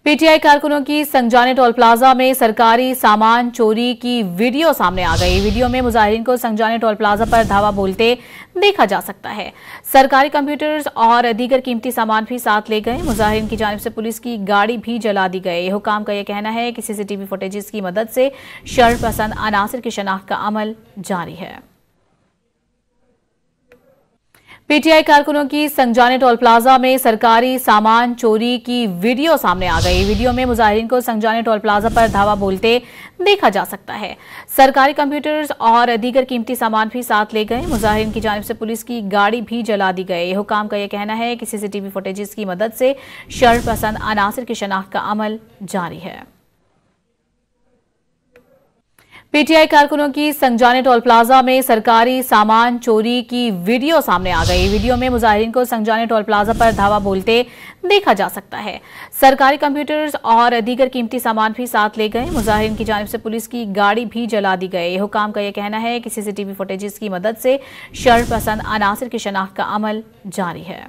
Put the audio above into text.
PTI कारकुनों की संजाने toll plaza में सरकारी सामान चोरी की वीडियो सामने आ गई। वीडियो में मुजाहिरीन को संजाने टोल प्लाजा पर धावा बोलते देखा जा सकता है। सरकारी कंप्यूटर्स और दीगर कीमती सामान भी साथ ले गए। मुजाहिरीन की जानिब से पुलिस की गाड़ी भी जला दी गई। हुकाम का यह कहना है कि सीसीटीवी फुटेजेस की मदद से शर पसंद अनासर की शनाख्त का अमल जारी है। पीटीआई कारकुनों की संजाने टोल प्लाजा में सरकारी सामान चोरी की वीडियो सामने आ गई। वीडियो में मुजाहिरीन को संजाने टोल प्लाजा पर धावा बोलते देखा जा सकता है। सरकारी कंप्यूटर्स और दीगर कीमती सामान भी साथ ले गए। मुजाहिरीन की जानिब से पुलिस की गाड़ी भी जला दी गई। हुकाम का यह कहना है कि सीसीटीवी फुटेजेस की मदद से शर पसंद अनासर की शनाख्त का अमल जारी है। पीटीआई कारकुनों की संजाने टोल प्लाजा में सरकारी सामान चोरी की वीडियो सामने आ गई। वीडियो में मुजाहिरीन को संजाने टोल प्लाजा पर धावा बोलते देखा जा सकता है। सरकारी कंप्यूटर्स और दीगर कीमती सामान भी साथ ले गए। मुजाहिरीन की जानिब से पुलिस की गाड़ी भी जला दी गई। हुकाम का यह कहना है कि सीसीटीवी फुटेजेस की मदद से शर पसंद अनासर की शनाख्त का अमल जारी है।